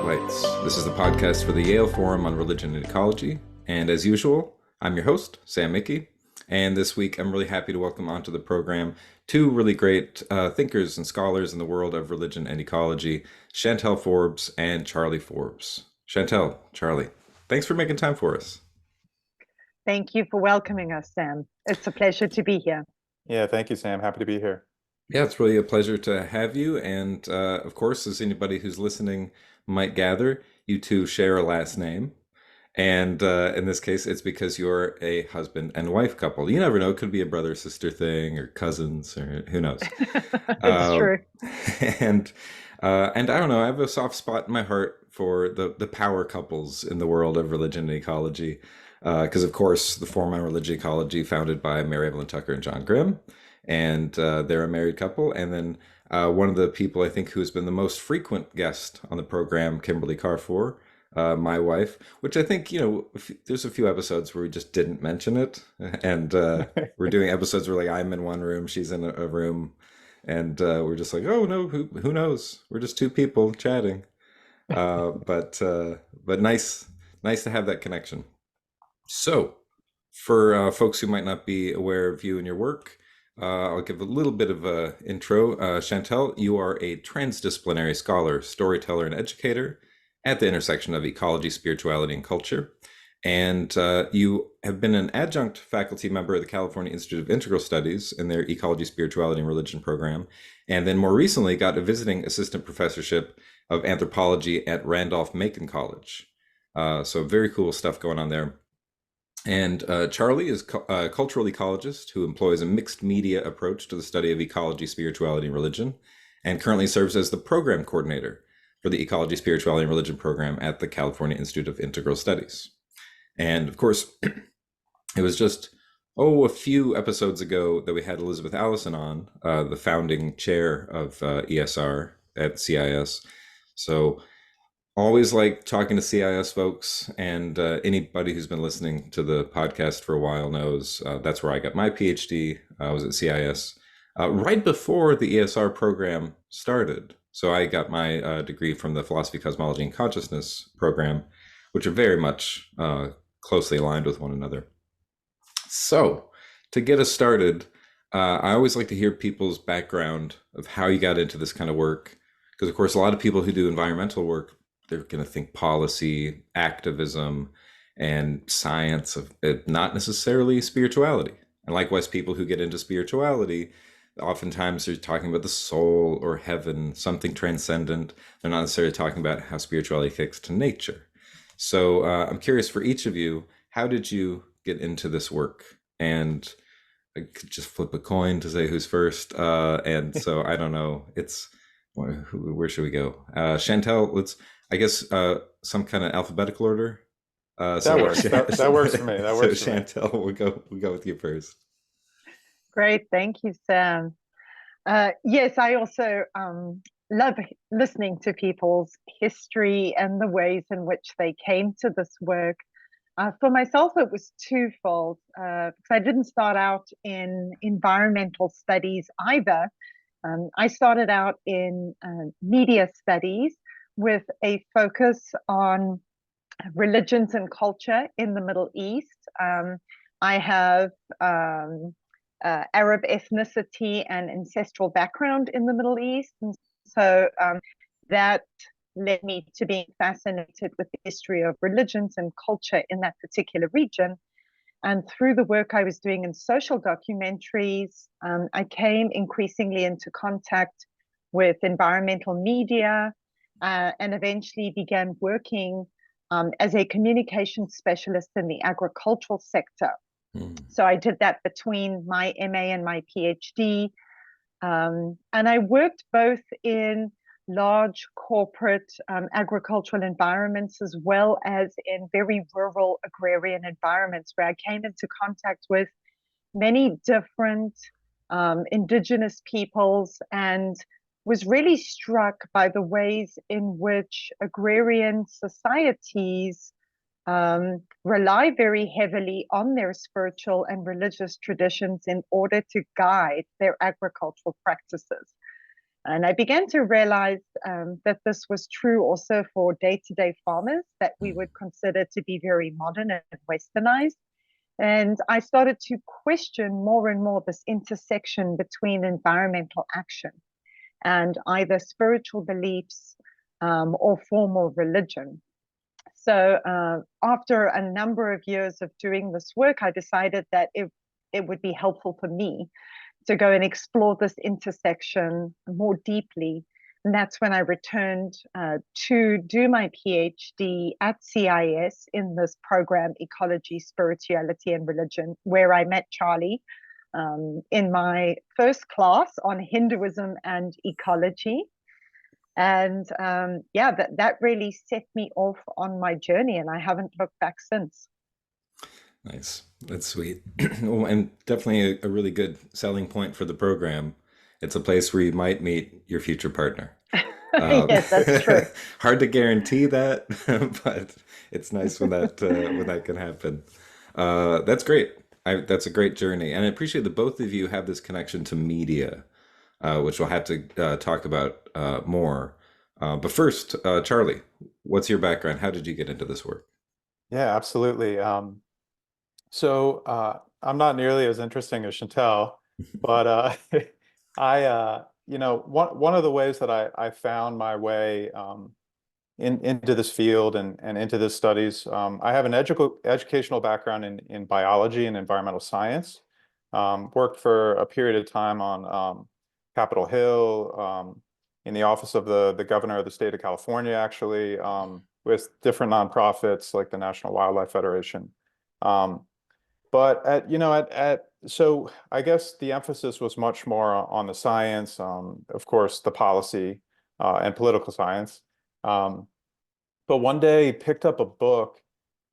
Spotlights. This is the podcast for the Yale Forum on Religion and Ecology. And as usual, I'm your host, Sam Mickey. And this week, I'm really happy to welcome onto the program two really great thinkers and scholars in the world of religion and ecology, Chantal Forbes and Charlie Forbes. Chantal, Charlie, thanks for making time for us. Thank you for welcoming us, Sam. It's a pleasure to be here. Yeah, thank you, Sam. Happy to be here. Yeah, it's really a pleasure to have you. And of course, as anybody who's listening might gather, you two share a last name. And in this case, it's because you're a husband and wife couple. You never know. It could be a brother-sister thing or cousins or who knows. It's true. And I don't know. I have a soft spot in my heart for the power couples in the world of religion and ecology. Because, of course, the Forum on Religion and Ecology, founded by Mary Evelyn Tucker and John Grimm. And they're a married couple. And then one of the people I think who has been the most frequent guest on the program, Kimberly Carrefour, my wife, which I think, there's a few episodes where we just didn't mention it. And we're doing episodes where like I'm in one room, she's in a room, and we're just like, oh no, who knows? We're just two people chatting. But nice to have that connection. So for folks who might not be aware of you and your work, I'll give a little bit of an intro. Chantal, you are a transdisciplinary scholar, storyteller, and educator at the intersection of ecology, spirituality, and culture. And you have been an adjunct faculty member of the California Institute of Integral Studies in their Ecology, Spirituality, and Religion program. And then more recently got a visiting assistant professorship of anthropology at Randolph-Macon College. So very cool stuff going on there. And Charlie is a cultural ecologist who employs a mixed media approach to the study of ecology, spirituality, and religion, and currently serves as the program coordinator for the Ecology, Spirituality, and Religion program at the California Institute of Integral Studies. And of course, it was just, a few episodes ago that we had Elizabeth Allison on, the founding chair of ESR at CIS. So always like talking to CIS folks, and anybody who's been listening to the podcast for a while knows that's where I got my PhD. I was at CIS right before the ESR program started. So I got my degree from the Philosophy, Cosmology, and Consciousness program, which are very much closely aligned with one another. So to get us started, I always like to hear people's background of how you got into this kind of work. Because of course, a lot of people who do environmental work, they're going to think policy, activism, and science, of not necessarily spirituality. And likewise, people who get into spirituality, oftentimes they're talking about the soul or heaven, something transcendent. They're not necessarily talking about how spirituality connects to nature. So I'm curious for each of you, how did you get into this work? And I could just flip a coin to say who's first. And so I don't know. Where should we go? Chantal, I guess some kind of alphabetical order. That works. That works for me. That works so for me. Chantal, we'll go with you first. Great, thank you, Sam. Yes, I also love listening to people's history and the ways in which they came to this work. For myself, it was twofold, because I didn't start out in environmental studies either. I started out in media studies with a focus on religions and culture in the Middle East. I have Arab ethnicity and ancestral background in the Middle East. And so that led me to being fascinated with the history of religions and culture in that particular region. And through the work I was doing in social documentaries, I came increasingly into contact with environmental media, and eventually began working as a communication specialist in the agricultural sector. So I did that between my MA and my PhD. And I worked both in large corporate agricultural environments as well as in very rural agrarian environments, where I came into contact with many different indigenous peoples and was really struck by the ways in which agrarian societies rely very heavily on their spiritual and religious traditions in order to guide their agricultural practices. And I began to realize that this was true also for day-to-day farmers that we would consider to be very modern and westernized. And I started to question more and more this intersection between environmental action and either spiritual beliefs or formal religion. So after a number of years of doing this work, I decided that it would be helpful for me to go and explore this intersection more deeply. And that's when I returned to do my PhD at CIS in this program, Ecology, Spirituality, and Religion, where I met Charlie in my first class on Hinduism and ecology. And yeah, that really set me off on my journey, and I haven't looked back since. Nice. That's sweet. Well, and definitely a really good selling point for the program. It's a place where you might meet your future partner. Yes, that's true. Hard to guarantee that, but it's nice when that can happen. That's great. That's a great journey, and I appreciate that both of you have this connection to media, which we'll have to talk about more. But first, Charlie, what's your background? How did you get into this work? Yeah, absolutely. So I'm not nearly as interesting as Chantal, but one of the ways that I found my way into this field and into this studies, I have an educational background in biology and environmental science. Worked for a period of time on Capitol Hill, in the office of the governor of the state of California, actually, with different nonprofits like the National Wildlife Federation. But so I guess the emphasis was much more on the science, of course, the policy and political science. But one day picked up a book,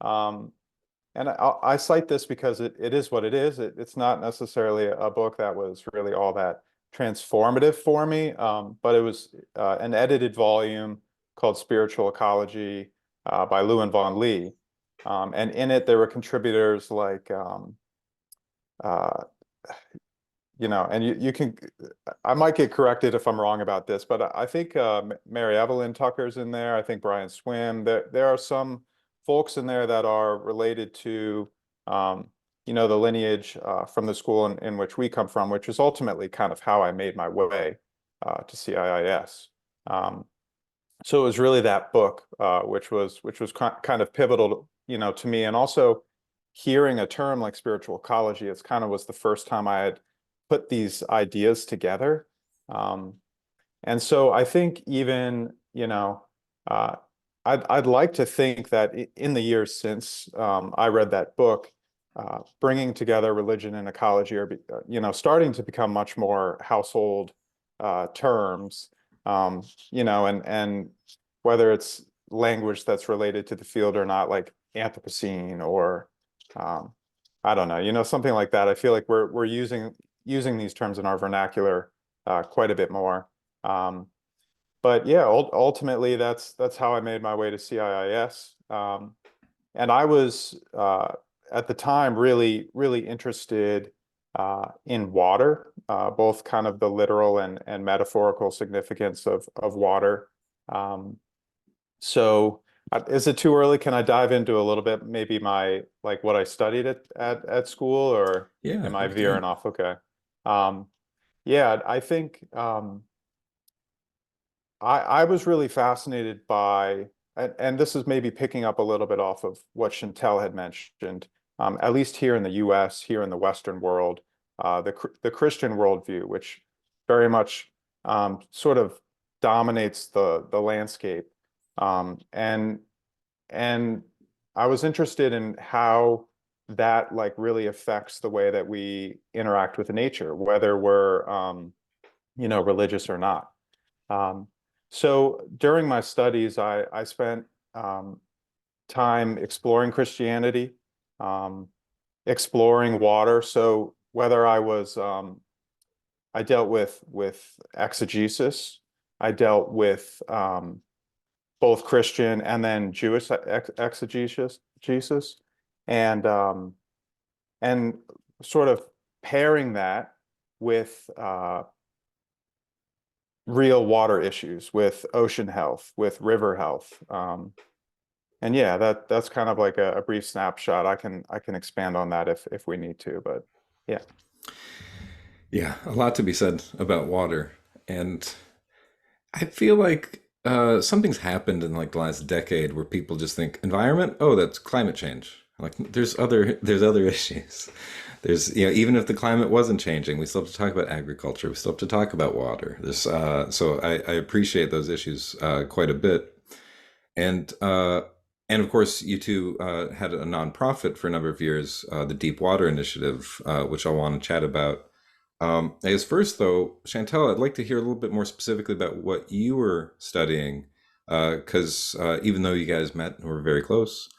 and I cite this because it is what it is. It's not necessarily a book that was really all that transformative for me, but it was an edited volume called Spiritual Ecology by Lewin von Lee. And in it, there were contributors like, and you can, I might get corrected if I'm wrong about this, but I think Mary Evelyn Tucker's in there. I think Brian Swim. There are some folks in there that are related to, the lineage from the school in which we come from, which is ultimately kind of how I made my way to CIIS. So it was really that book, which was kind of pivotal, to me. And also hearing a term like spiritual ecology, it's kind of was the first time I had put these ideas together. And so I think even, I'd like to think that in the years since I read that book, bringing together religion and ecology are, starting to become much more household terms, and whether it's language that's related to the field or not, like Anthropocene or I don't know, something like that. I feel like we're using these terms in our vernacular quite a bit more. But yeah, ultimately that's how I made my way to CIIS. And I was at the time really interested in water, both kind of the literal and metaphorical significance of water. So is it too early? Can I dive into a little bit, maybe what I studied at school, or Yeah, am I you veering can. off? Okay. Yeah, I think I was really fascinated by, and this is maybe picking up a little bit off of what Chantal had mentioned, at least here in the US, here in the Western world, the Christian worldview, which very much sort of dominates the landscape. And I was interested in how that really affects the way that we interact with nature, whether we're religious or not. So during my studies, I spent time exploring Christianity, exploring water. So whether I dealt with exegesis, I dealt with both Christian and then Jewish exegesis, and sort of pairing that with real water issues, with ocean health, with river health. And yeah, that's kind of like a brief snapshot. I can expand on that if we need to, but yeah. Yeah, a lot to be said about water. And I feel like something's happened in like the last decade where people just think environment, oh, that's climate change. Like there's other issues. There's, you know, even if the climate wasn't changing, we still have to talk about agriculture. We still have to talk about water. There's so I appreciate those issues quite a bit. And and of course, you two had a nonprofit for a number of years, the Deep Water Initiative, which I want to chat about. I guess first, though, Chantal, I'd like to hear a little bit more specifically about what you were studying, because even though you guys met and were very close,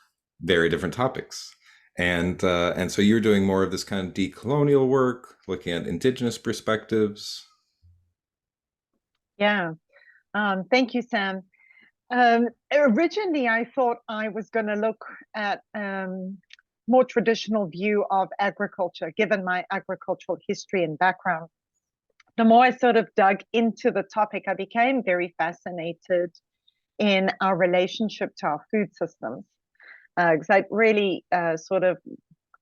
very different topics. And so you're doing more of this kind of decolonial work, looking at indigenous perspectives. Yeah. Thank you, Sam. Originally, I thought I was going to look at more traditional view of agriculture, given my agricultural history and background. The more I sort of dug into the topic, I became very fascinated in our relationship to our food systems. Because I really sort of,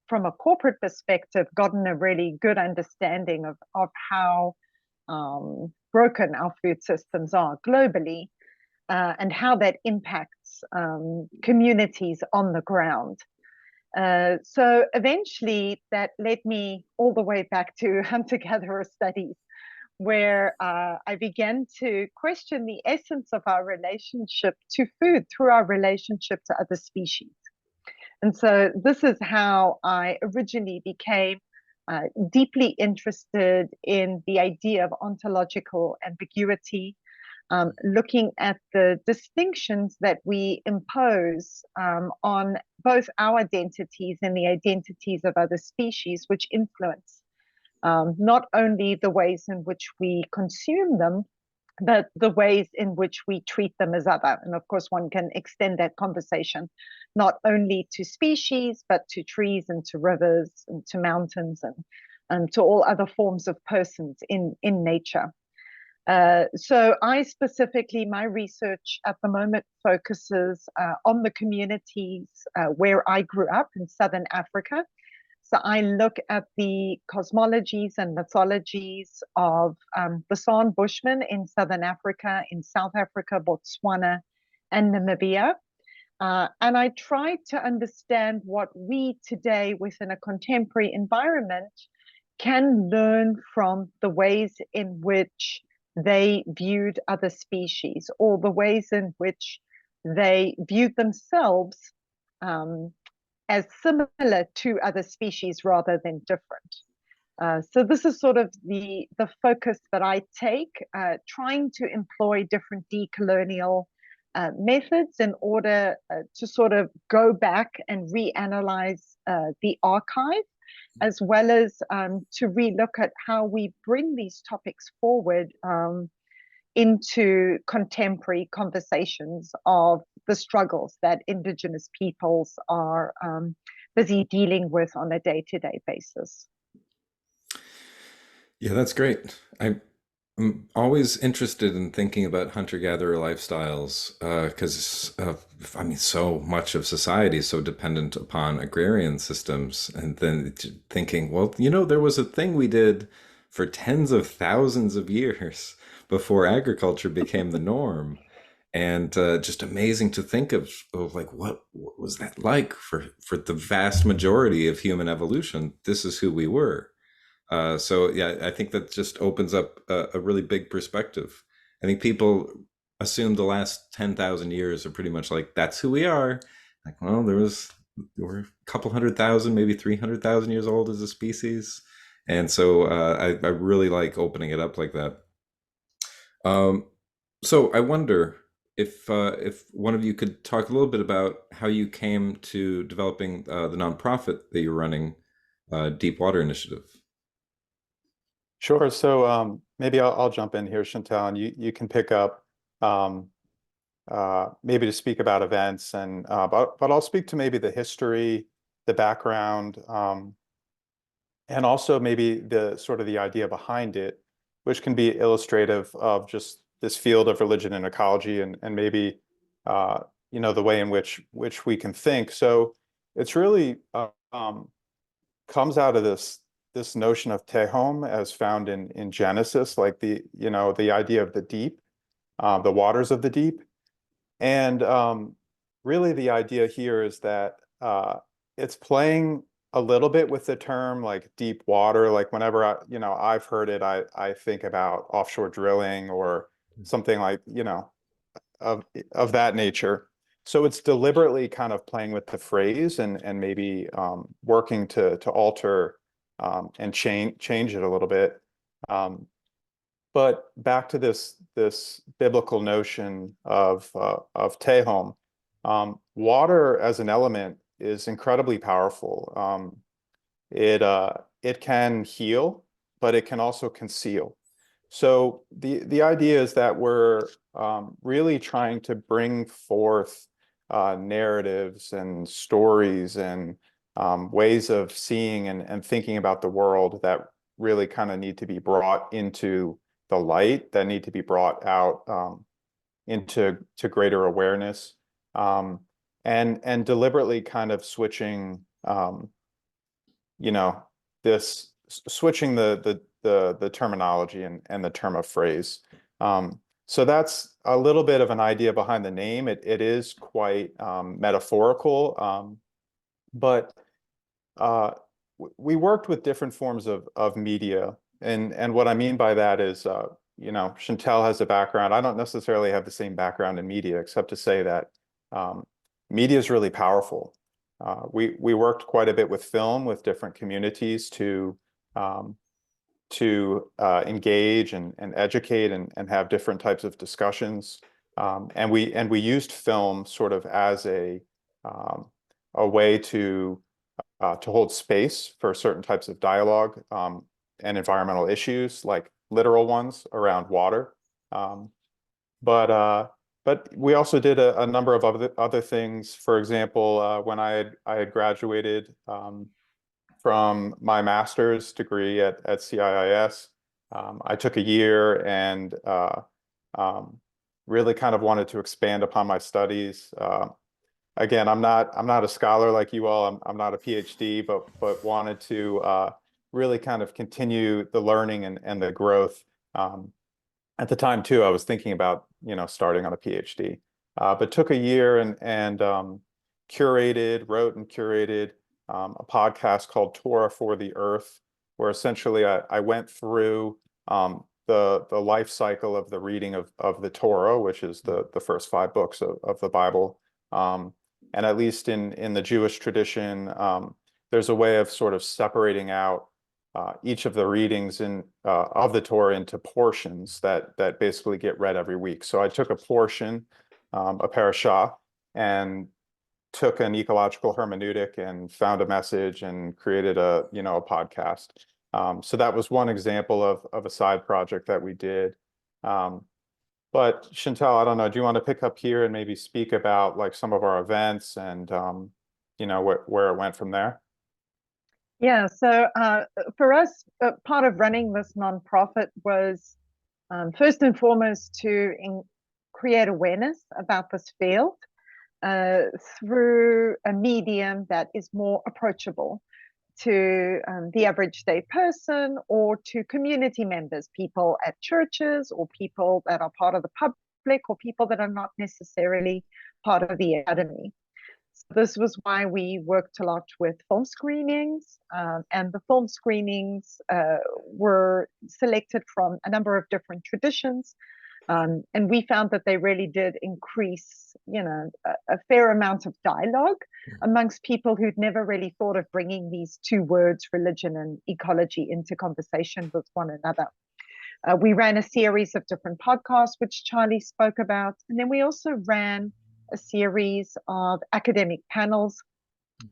from a corporate perspective, gotten a really good understanding of how broken our food systems are globally, and how that impacts communities on the ground. So eventually that led me all the way back to hunter-gatherer studies, where I began to question the essence of our relationship to food through our relationship to other species. And so this is how I originally became deeply interested in the idea of ontological ambiguity, looking at the distinctions that we impose on both our identities and the identities of other species, which influence not only the ways in which we consume them, but the ways in which we treat them as other. And of course, one can extend that conversation not only to species, but to trees and to rivers and to mountains and to all other forms of persons in nature. So I specifically, my research at the moment focuses on the communities where I grew up in Southern Africa. So I look at the cosmologies and mythologies of the San Bushmen in Southern Africa, in South Africa, Botswana, and Namibia. And I try to understand what we today within a contemporary environment can learn from the ways in which they viewed other species, or the ways in which they viewed themselves as similar to other species rather than different. So this is sort of the focus that I take, trying to employ different decolonial methods in order to sort of go back and reanalyze the archive, as well as to relook at how we bring these topics forward into contemporary conversations of the struggles that Indigenous peoples are busy dealing with on a day-to-day basis. Yeah, that's great. I'm always interested in thinking about hunter-gatherer lifestyles because, I mean, so much of society is so dependent upon agrarian systems. And then thinking, well, you know, there was a thing we did for tens of thousands of years before agriculture became the norm. And just amazing to think of like, what was that like for the vast majority of human evolution? This is who we were. So yeah, I think that just opens up a really big perspective. I think people assume the last 10,000 years are pretty much like, that's who we are. Like, well, we're a couple 100,000, maybe 300,000 years old as a species. And so I really like opening it up like that. So I wonder if one of you could talk a little bit about how you came to developing the nonprofit that you're running, Deep Water Initiative. Sure. So maybe I'll jump in here, Chantal, and you can pick up maybe to speak about events, and but I'll speak to maybe the history, the background, and also maybe the sort of the idea behind it, which can be illustrative of just this field of religion and ecology, and maybe the way in which we can think. So it's really comes out of this notion of tehom as found in Genesis, like the idea of the deep, the waters of the deep. And really the idea here is that it's playing a little bit with the term like deep water. Like whenever I've heard it, I think about offshore drilling or something like, of that nature. So it's deliberately kind of playing with the phrase and maybe working to alter and change it a little bit. But back to this biblical notion of tehom, water as an element is incredibly powerful. It can heal, but it can also conceal. So the idea is that we're really trying to bring forth narratives and stories and ways of seeing and thinking about the world that really kind of need to be brought into the light, that need to be brought out into greater awareness, and deliberately kind of switching this switching the terminology and the term of phrase. So that's a little bit of an idea behind the name. It is quite metaphorical, but we worked with different forms of media, and what I mean by that is, Chantal has a background. I don't necessarily have the same background in media, except to say that media is really powerful. We worked quite a bit with film, with different communities to engage and educate and have different types of discussions. And we used film sort of as a way to hold space for certain types of dialogue and environmental issues, like literal ones around water. But we also did a number of other things. For example, when I had graduated from my master's degree at CIIS, I took a year and really kind of wanted to expand upon my studies. Again, I'm not a scholar like you all. I'm not a PhD, but wanted to really kind of continue the learning and the growth. At the time too, I was thinking about starting on a PhD, but took a year and wrote and curated a podcast called Torah for the Earth, where essentially I went through the life cycle of the reading of the Torah, which is the first 5 books of the Bible. And at least in the Jewish tradition, there's a way of sort of separating out each of the readings of the Torah into portions that basically get read every week. So I took a portion, a parashah, and took an ecological hermeneutic and found a message and created a podcast. So that was one example of a side project that we did. But Chantal, I don't know, do you want to pick up here and maybe speak about like some of our events and where it went from there? Yeah, so for us, part of running this nonprofit was first and foremost to create awareness about this field through a medium that is more approachable to the average day person or to community members, people at churches or people that are part of the public or people that are not necessarily part of the academy. So this was why we worked a lot with film screenings, and the film screenings were selected from a number of different traditions. And we found that they really did increase, a fair amount of dialogue amongst people who'd never really thought of bringing these two words, religion and ecology, into conversation with one another. We ran a series of different podcasts, which Charlie spoke about. And then we also ran a series of academic panels.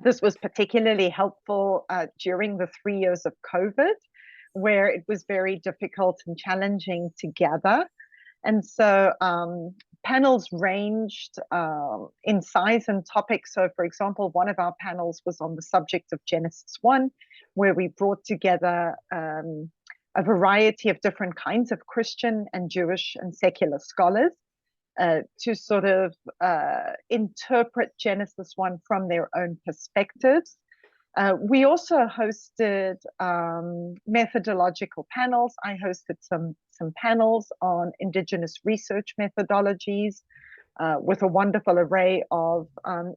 This was particularly helpful during the 3 years of COVID, where it was very difficult and challenging to gather. And so panels ranged in size and topic. So, for example, one of our panels was on the subject of Genesis 1, where we brought together a variety of different kinds of Christian and Jewish and secular scholars to sort of interpret Genesis 1 from their own perspectives. We also hosted methodological panels. I hosted some panels on Indigenous research methodologies with a wonderful array of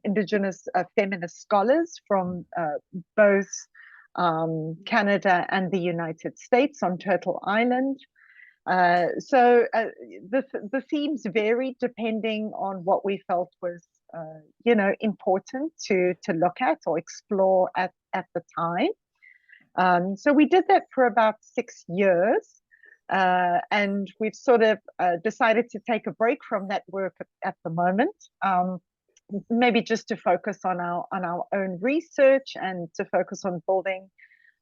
Indigenous feminist scholars from both Canada and the United States on Turtle Island. So the themes varied depending on what we felt was, important to look at or explore at the time. So we did that for about 6 years, and we've sort of decided to take a break from that work at the moment. Maybe just to focus on our own research and to focus on building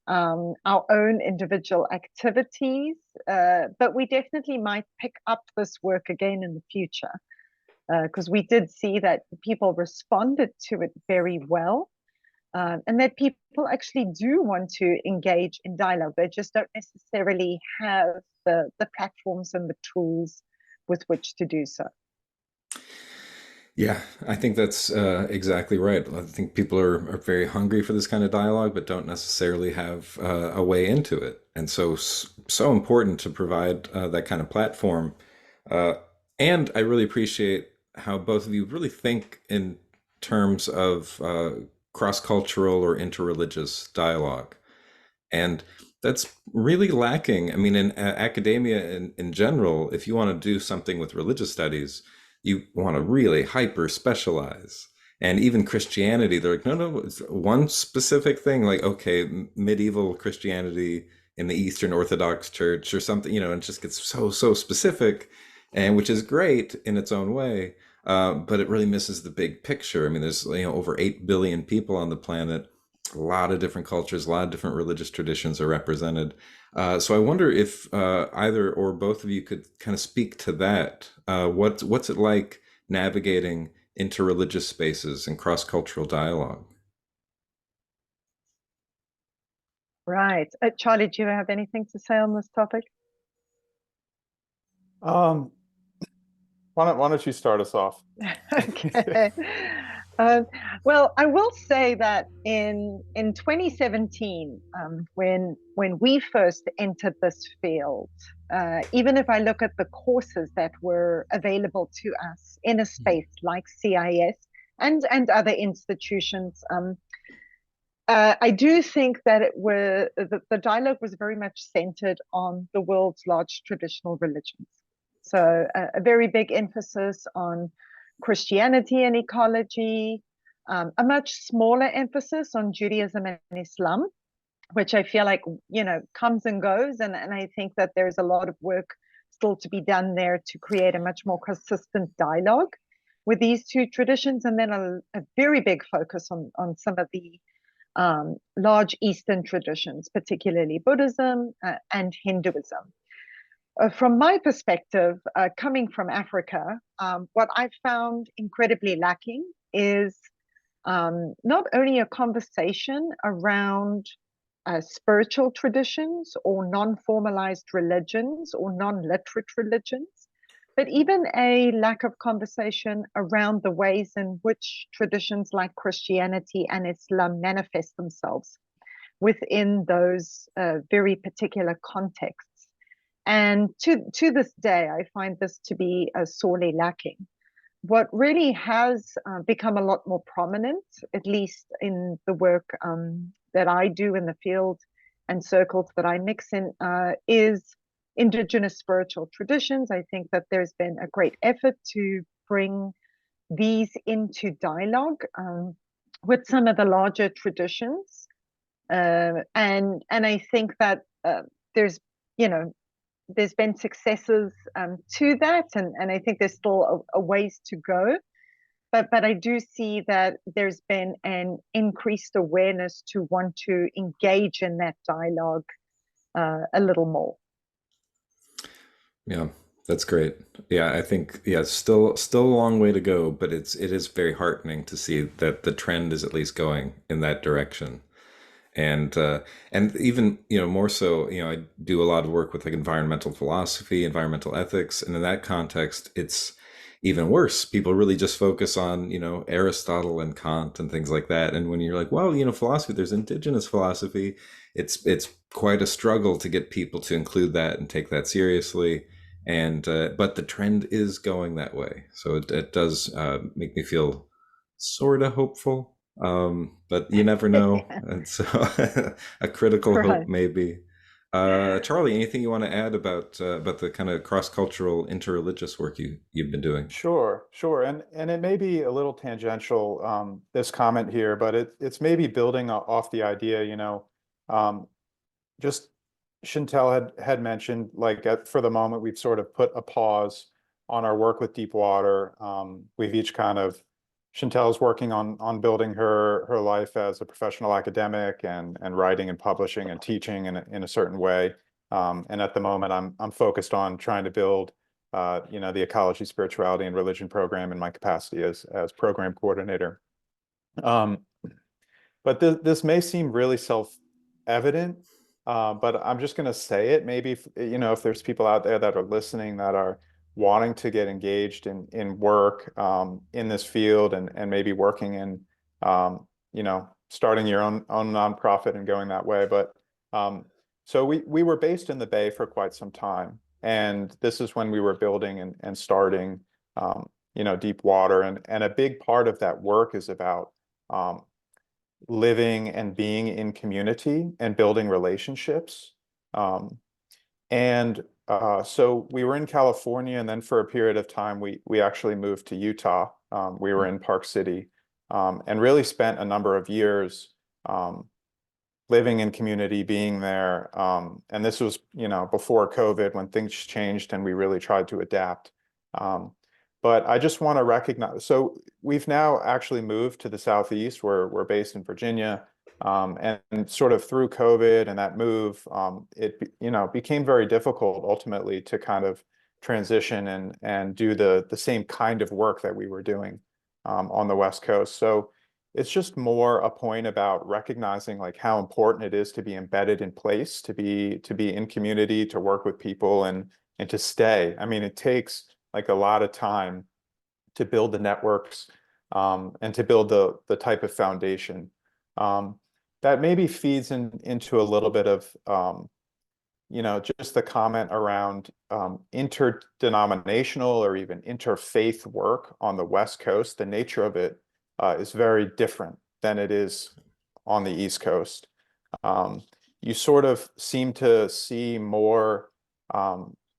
our own individual activities, but we definitely might pick up this work again in the future, because we did see that people responded to it very well, and that people actually do want to engage in dialogue. They just don't necessarily have the platforms and the tools with which to do so. Yeah, I think that's exactly right. I think people are very hungry for this kind of dialogue, but don't necessarily have a way into it. And so important to provide that kind of platform. And I really appreciate how both of you really think in terms of cross-cultural or interreligious dialogue. And that's really lacking. I mean, in academia in general, if you want to do something with religious studies, you want to really hyper specialize. And even Christianity, they're like, no, it's one specific thing, like, okay, medieval Christianity in the Eastern Orthodox Church or something, and it just gets so specific, and which is great in its own way. But it really misses the big picture. I mean, there's over 8 billion people on the planet. A lot of different cultures, a lot of different religious traditions are represented. So I wonder if either or both of you could kind of speak to that. What's it like navigating interreligious spaces and cross-cultural dialogue? Right. Charlie, do you have anything to say on this topic? Why don't you start us off? Okay. Well, I will say that in 2017, when we first entered this field, even if I look at the courses that were available to us in a space like CIS and other institutions, I do think that the dialogue was very much centered on the world's large traditional religions. So a very big emphasis on Christianity and ecology, a much smaller emphasis on Judaism and Islam, which I feel like, comes and goes. And I think that there's a lot of work still to be done there to create a much more consistent dialogue with these two traditions. And then a very big focus on some of the large Eastern traditions, particularly Buddhism and Hinduism. From my perspective, coming from Africa, what I've found incredibly lacking is not only a conversation around spiritual traditions or non-formalized religions or non-literate religions, but even a lack of conversation around the ways in which traditions like Christianity and Islam manifest themselves within those very particular contexts. And to this day, I find this to be sorely lacking. What really has become a lot more prominent, at least in the work that I do in the field and circles that I mix in, is Indigenous spiritual traditions. I think that there's been a great effort to bring these into dialogue with some of the larger traditions. And I think that there's been successes to that, and I think there's still a ways to go. But I do see that there's been an increased awareness to want to engage in that dialogue a little more. Yeah, that's great. Yeah, I think still a long way to go, but it is very heartening to see that the trend is at least going in that direction. And even, more so, I do a lot of work with like environmental philosophy, environmental ethics, and in that context, it's even worse. People really just focus on, Aristotle and Kant and things like that. And when you're like, well, philosophy, there's indigenous philosophy, it's quite a struggle to get people to include that and take that seriously. And but the trend is going that way, so it does make me feel sort of hopeful, but you never know. And so a critical hope Right. maybe. Charlie, anything you want to add about the kind of cross-cultural interreligious work you've been doing? Sure, sure. And it may be a little tangential, this comment here, but it's maybe building off the idea, um, just Chantal had mentioned, like for the moment, we've sort of put a pause on our work with deep water. We've each kind of, Chantal's working on building her life as a professional academic and writing and publishing and teaching in a certain way. And at the moment, I'm focused on trying to build the ecology, spirituality, and religion program in my capacity as program coordinator. Um, but this may seem really self-evident, but I'm just going to say it. Maybe if there's people out there that are listening that are wanting to get engaged in work in this field and maybe working in starting your own nonprofit and going that way. But so we were based in the Bay for quite some time, and this is when we were building and starting deep water, and a big part of that work is about living and being in community and building relationships. Um, and so we were in California, and then for a period of time, we actually moved to Utah. We were in Park City, and really spent a number of years living in community, being there. And this was, before COVID, when things changed and we really tried to adapt. But I just want to recognize, so we've now actually moved to the Southeast. We're based in Virginia. And sort of through COVID and that move, it became very difficult ultimately to kind of transition and do the same kind of work that we were doing on the West Coast. So it's just more a point about recognizing like how important it is to be embedded in place, to be in community, to work with people and to stay. I mean, it takes like a lot of time to build the networks and to build the type of foundation that maybe feeds into a little bit of just the comment around interdenominational or even interfaith work on the West Coast. The nature of it is very different than it is on the East Coast. You sort of seem to see more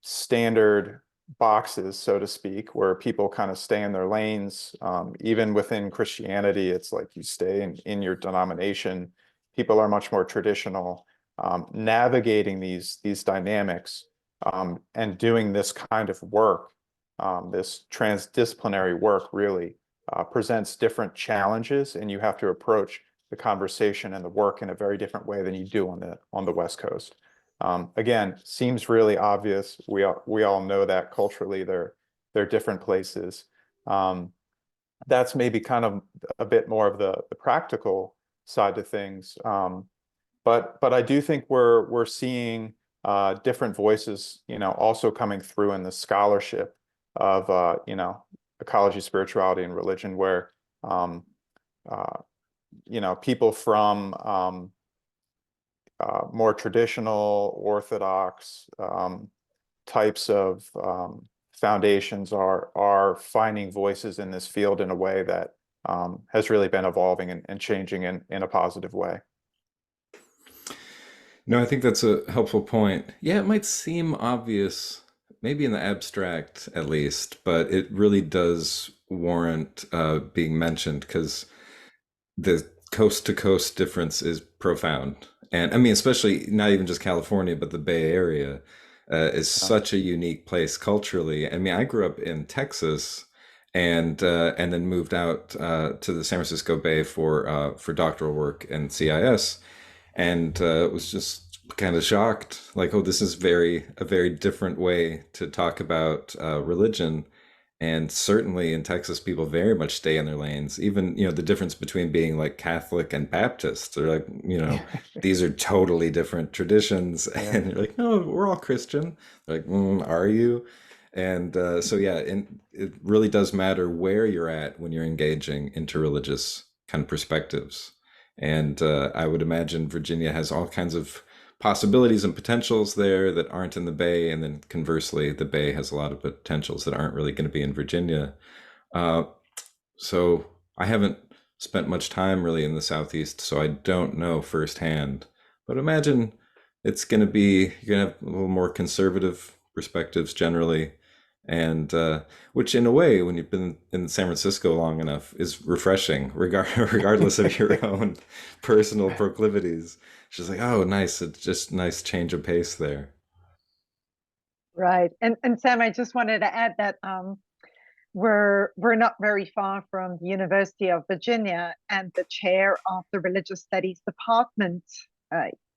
standard boxes, so to speak, where people kind of stay in their lanes. Even within Christianity, it's like you stay in your denomination. People are much more traditional. Navigating these dynamics and doing this kind of work, this transdisciplinary work, really presents different challenges, and you have to approach the conversation and the work in a very different way than you do on the West Coast. Again, seems really obvious. We all know that culturally they're different places. That's maybe kind of a bit more of the practical side of things. But I do think we're seeing different voices, also coming through in the scholarship of ecology, spirituality, and religion, where people from more traditional, orthodox types of foundations are finding voices in this field in a way that has really been evolving and changing in a positive way. No, I think that's a helpful point. Yeah, it might seem obvious, maybe in the abstract at least, but it really does warrant being mentioned because the coast to coast difference is profound. And I mean, especially not even just California, but the Bay Area is Yeah. such a unique place culturally. I mean, I grew up in Texas and then moved out to the San Francisco Bay for doctoral work and CIS, and was just kind of shocked, like, oh, this is a very different way to talk about religion. And certainly in Texas, people very much stay in their lanes. Even, the difference between being like Catholic and Baptist, they're like, these are totally different traditions. Yeah. And you're like, no, we're all Christian. They're like, are you? And so, yeah, and it really does matter where you're at when you're engaging interreligious kind of perspectives. And I would imagine Virginia has all kinds of possibilities and potentials there that aren't in the Bay, and then conversely, the Bay has a lot of potentials that aren't really going to be in Virginia. Uh, so I haven't spent much time really in the Southeast, so I don't know firsthand. But imagine it's going to be you're going to have a little more conservative perspectives generally, and which in a way, when you've been in San Francisco long enough, is refreshing, regardless of your own personal proclivities. She's like, oh, nice. It's just nice change of pace there. Right. And Sam, I just wanted to add that we're not very far from the University of Virginia, and the chair of the Religious Studies Department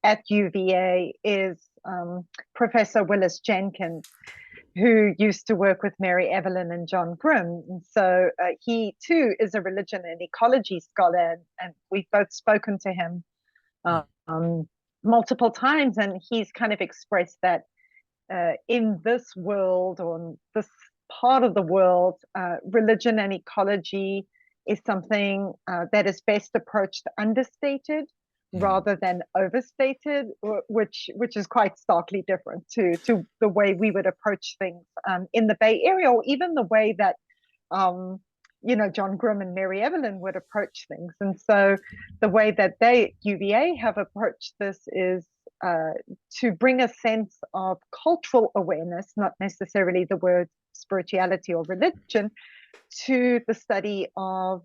at UVA is Professor Willis Jenkins, who used to work with Mary Evelyn and John Grimm. And so he too is a religion and ecology scholar, and we've both spoken to him um, multiple times, and he's kind of expressed that in this world, or in this part of the world, religion and ecology is something that is best approached understated rather than overstated, which is quite starkly different to the way we would approach things in the Bay Area, or even the way that John Grimm and Mary Evelyn would approach things. And so the way that UVA have approached this is to bring a sense of cultural awareness, not necessarily the word spirituality or religion, to the study of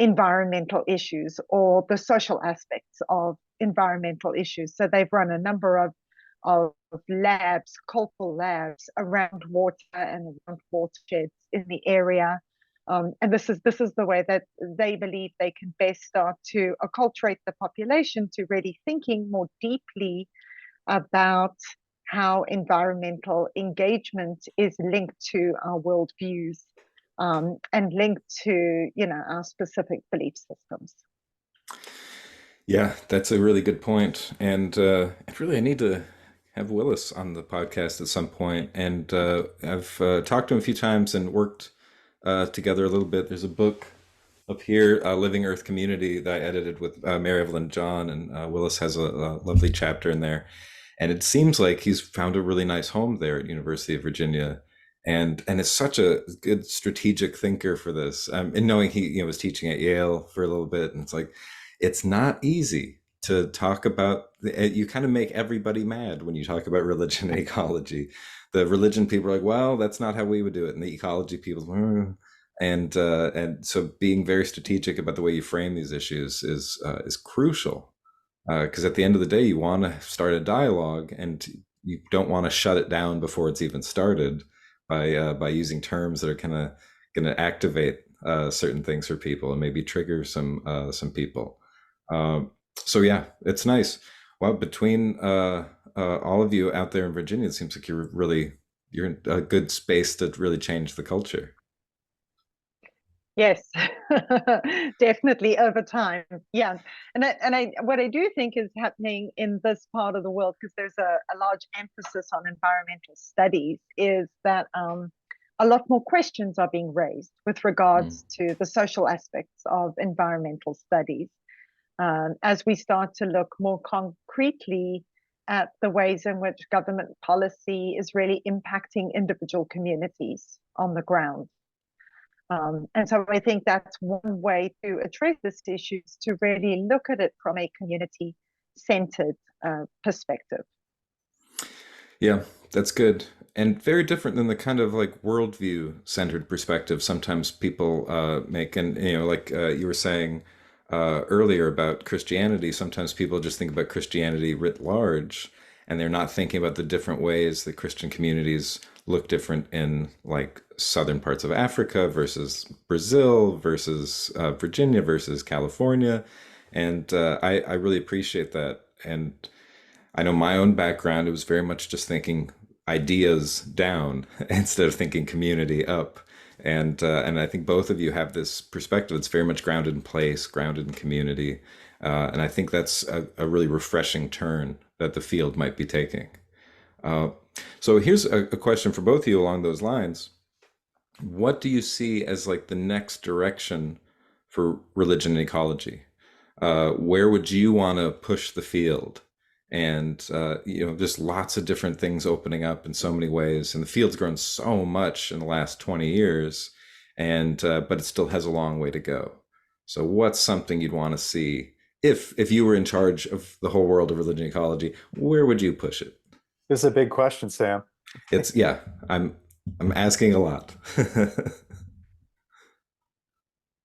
environmental issues or the social aspects of environmental issues. So they've run a number of labs, cultural labs around water and around watersheds in the area. And this is the way that they believe they can best start to acculturate the population to really thinking more deeply about how environmental engagement is linked to our worldviews and linked to our specific belief systems. Yeah, that's a really good point. And I need to have Willis on the podcast at some point. And I've talked to him a few times and worked together a little bit. There's a book up here, Living Earth Community, that I edited with Mary Evelyn John, and Willis has a lovely chapter in there. And it seems like he's found a really nice home there at University of Virginia, and is such a good strategic thinker for this. And knowing he was teaching at Yale for a little bit, and it's like it's not easy to talk about. You kind of make everybody mad when you talk about religion and ecology. The religion people are like, well, that's not how we would do it, and the ecology people, and so being very strategic about the way you frame these issues is crucial, because at the end of the day, you want to start a dialogue, and you don't want to shut it down before it's even started by using terms that are kind of going to activate certain things for people and maybe trigger some people. So yeah, it's nice. Well, between all of you out there in Virginia, it seems like you're in a good space to really change the culture. Yes, definitely over time. Yeah. And what I do think is happening in this part of the world, because there's a large emphasis on environmental studies, is that a lot more questions are being raised with regards to the social aspects of environmental studies. As we start to look more concretely at the ways in which government policy is really impacting individual communities on the ground. And so I think that's one way to address this issue, is to really look at it from a community-centered perspective. Yeah, that's good. And very different than the kind of like worldview-centered perspective sometimes people make. And, like you were saying earlier about Christianity, sometimes people just think about Christianity writ large, and they're not thinking about the different ways that Christian communities look different in like southern parts of Africa versus Brazil versus Virginia versus California. And I really appreciate that. And I know my own background, it was very much just thinking ideas down instead of thinking community up. And I think both of you have this perspective that's very much grounded in place, grounded in community, and I think that's a really refreshing turn that the field might be taking. Uh, so here's a question for both of you along those lines. What do you see as like the next direction for religion and ecology? Where would you want to push the field? And just lots of different things opening up in so many ways, and the field's grown so much in the last 20 years, and but it still has a long way to go. So, what's something you'd want to see if you were in charge of the whole world of religion and ecology? Where would you push it? This is a big question, Sam. It's yeah, I'm asking a lot.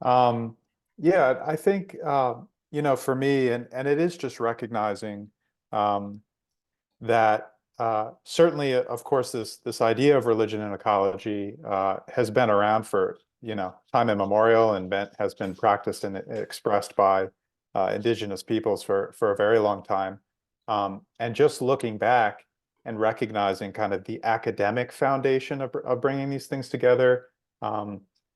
Yeah, I think for me, and it is just recognizing um, that certainly, of course, this idea of religion and ecology has been around for time immemorial, and has been practiced and expressed by Indigenous peoples for a very long time. And just looking back and recognizing kind of the academic foundation of bringing these things together.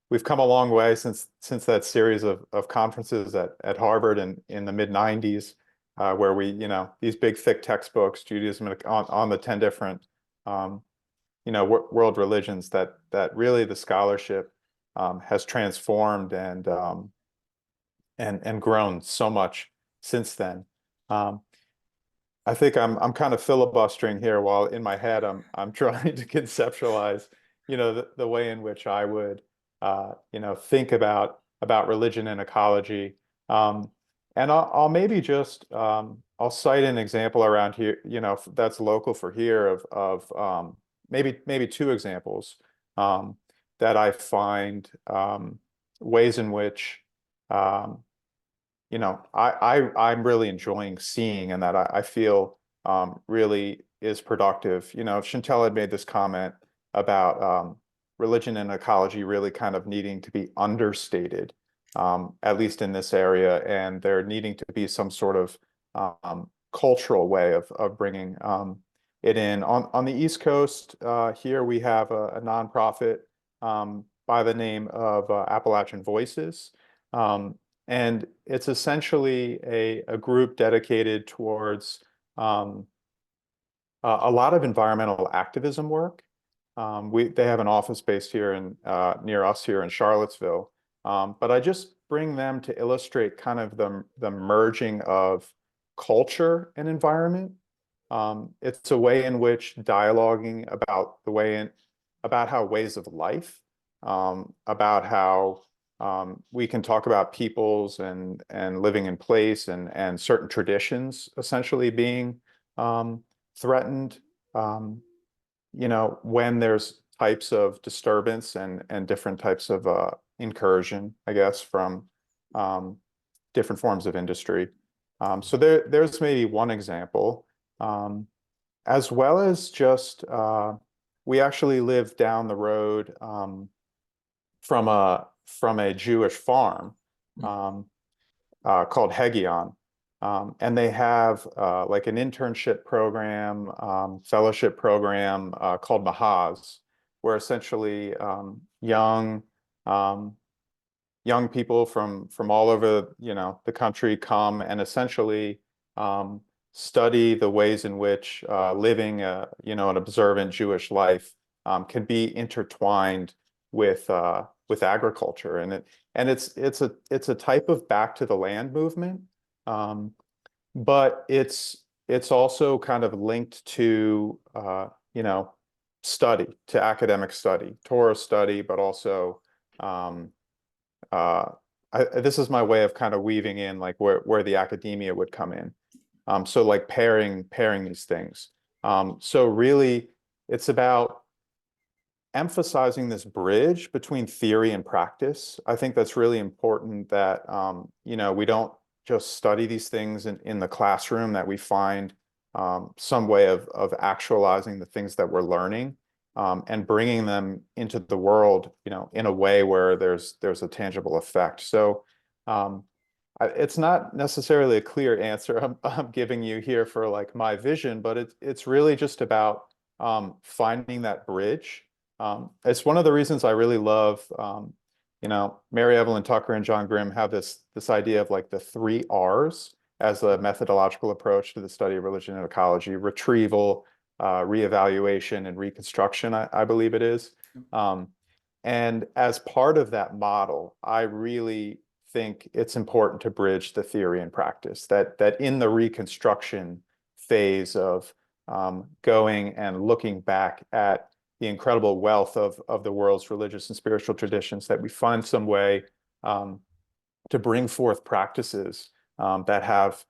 We've come a long way since that series of conferences at Harvard in the mid 90s, where these big thick textbooks, Judaism on the 10 different world religions, that really the scholarship has transformed and grown so much since then. I think I'm kind of filibustering here, while in my head I'm trying to conceptualize the way in which I would think about religion and ecology. And I'll maybe just I'll cite an example around here, that's local for here, of maybe two examples that I find ways in which I'm really enjoying seeing, and that I feel really is productive. Chantal had made this comment about religion and ecology really kind of needing to be understated, at least in this area, and there needing to be some sort of cultural way of bringing it in. On the East Coast, here we have a nonprofit by the name of Appalachian Voices. And it's essentially a group dedicated towards a lot of environmental activism work. They have an office based here near us here in Charlottesville. But I just bring them to illustrate kind of the merging of culture and environment. It's a way in which dialoguing about how ways of life, about how we can talk about peoples and living in place, and certain traditions essentially being threatened, when there's types of disturbance and different types of incursion, I guess, from different forms of industry. So there's maybe one example, as well as just we actually live down the road from a Jewish farm called Hegion. And they have like an internship program, fellowship program called Mahaz, where essentially young people from all over the country come and essentially study the ways in which living an observant Jewish life can be intertwined with agriculture, and it's a type of back to the land movement, but it's also kind of linked to academic study, Torah study, but also this is my way of kind of weaving in like where the academia would come in. So like pairing these things. So really, it's about emphasizing this bridge between theory and practice. I think that's really important, that we don't just study these things in the classroom, that we find some way of actualizing the things that we're learning, and bringing them into the world, in a way where there's a tangible effect. So it's not necessarily a clear answer I'm giving you here for like my vision, but it's really just about finding that bridge It's one of the reasons I really love, Mary Evelyn Tucker and John Grimm have this idea of like the 3 R's as a methodological approach to the study of religion and ecology: retrieval, reevaluation, and reconstruction, I believe it is. And as part of that model, I really think it's important to bridge the theory and practice, that in the reconstruction phase of going and looking back at the incredible wealth of the world's religious and spiritual traditions, that we find some way to bring forth practices that have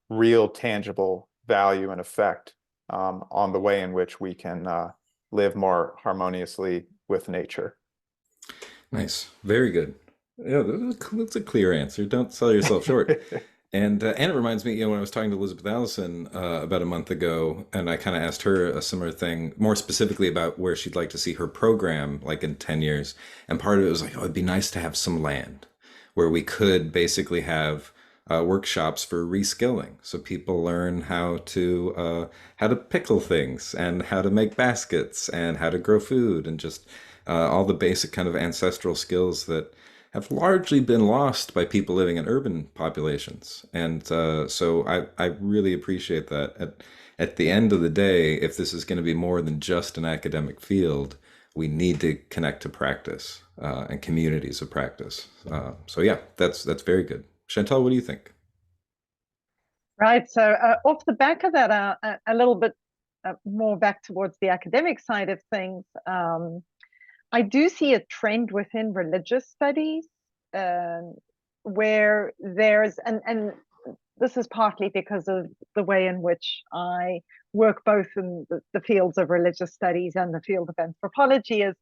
real tangible value and effect on the way in which we can live more harmoniously with nature. Nice. Very good. Yeah, that's a clear answer. Don't sell yourself short. And it reminds me, when I was talking to Elizabeth Allison about a month ago, and I kind of asked her a similar thing, more specifically about where she'd like to see her program, like in 10 years. And part of it was like, oh, it'd be nice to have some land where we could basically have workshops for reskilling, so people learn how to pickle things and how to make baskets and how to grow food and just all the basic kind of ancestral skills that have largely been lost by people living in urban populations. And so I really appreciate that. At the end of the day, if this is going to be more than just an academic field, we need to connect to practice and communities of practice. So yeah, that's very good. Chantal, what do you think? Right. So off the back of that, a little bit more back towards the academic side of things, I do see a trend within religious studies where there's, and this is partly because of the way in which I work both in the fields of religious studies and the field of anthropology, is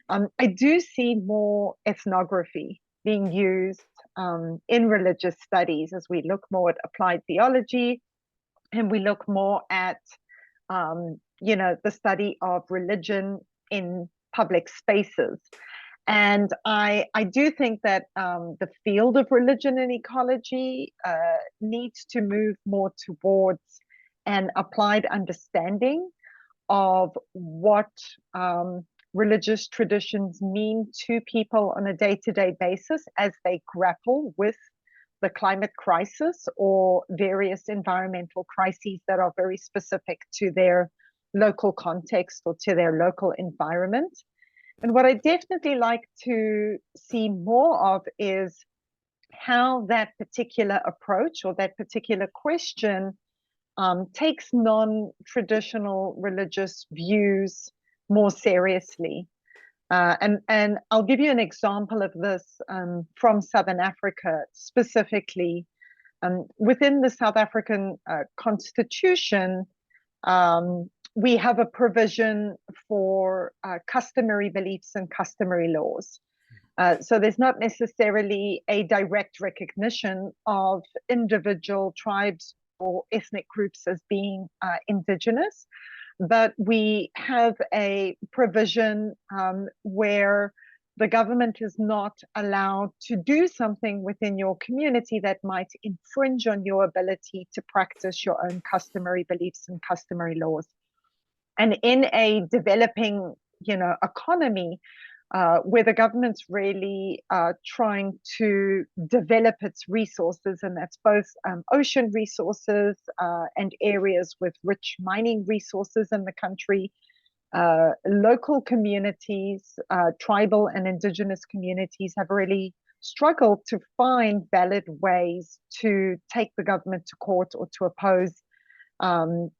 I do see more ethnography being used in religious studies as we look more at applied theology, and we look more at the study of religion in public spaces. And I do think that the field of religion and ecology needs to move more towards an applied understanding of what religious traditions mean to people on a day-to-day basis as they grapple with the climate crisis or various environmental crises that are very specific to their local context or to their local environment. And what I definitely like to see more of is how that particular approach or that particular question takes non-traditional religious views more seriously. And I'll give you an example of this from Southern Africa specifically. Within the South African Constitution, we have a provision for customary beliefs and customary laws. So there's not necessarily a direct recognition of individual tribes or ethnic groups as being indigenous, but we have a provision where the government is not allowed to do something within your community that might infringe on your ability to practice your own customary beliefs and customary laws. And in a developing, economy, where the government's really trying to develop its resources, and that's both ocean resources and areas with rich mining resources in the country, local communities, tribal and indigenous communities have really struggled to find valid ways to take the government to court or to oppose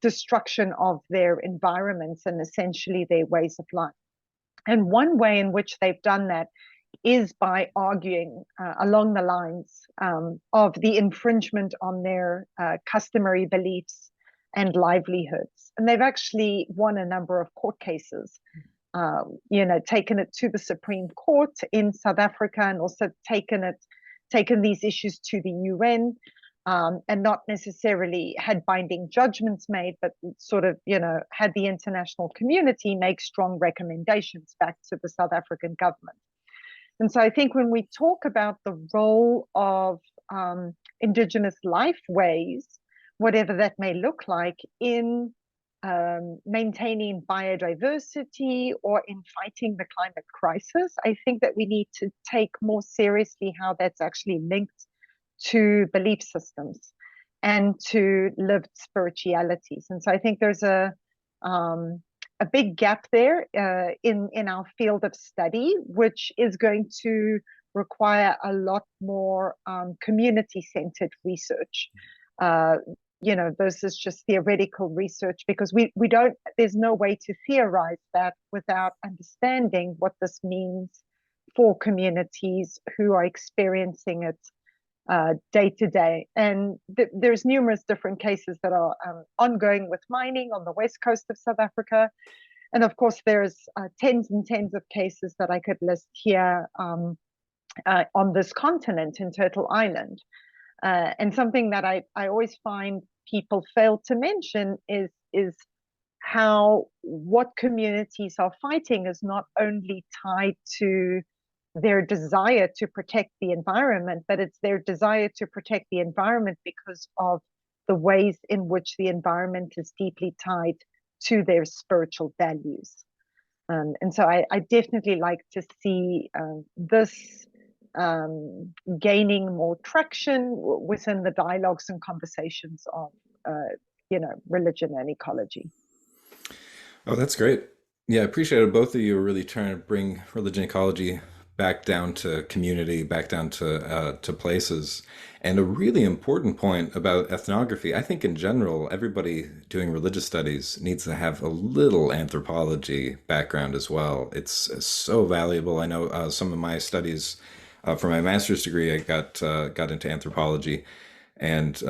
destruction of their environments and essentially their ways of life. And one way in which they've done that is by arguing along the lines of the infringement on their customary beliefs and livelihoods. And they've actually won a number of court cases, taken it to the Supreme Court in South Africa, and also taken these issues to the UN. And not necessarily had binding judgments made, but sort of, had the international community make strong recommendations back to the South African government. And so I think when we talk about the role of Indigenous lifeways, whatever that may look like, in maintaining biodiversity or in fighting the climate crisis. I think that we need to take more seriously how that's actually linked to belief systems and to lived spiritualities. And so I think there's a big gap there in our field of study, which is going to require a lot more community-centered research. Versus just theoretical research, because we don't, there's no way to theorize that without understanding what this means for communities who are experiencing it day to day. And there's numerous different cases that are ongoing with mining on the west coast of South Africa. And of course, there's tens and tens of cases that I could list here on this continent in Turtle Island. And something that I always find people fail to mention is how what communities are fighting is not only tied to their desire to protect the environment, but it's their desire to protect the environment because of the ways in which the environment is deeply tied to their spiritual values. And so I definitely like to see this gaining more traction within the dialogues and conversations of, religion and ecology. Oh, that's great. Yeah, I appreciate it. Both of you are really trying to bring religion ecology back down to community, back down to places. And a really important point about ethnography, I think in general, everybody doing religious studies needs to have a little anthropology background as well. It's so valuable. I know some of my studies for my master's degree, I got into anthropology, and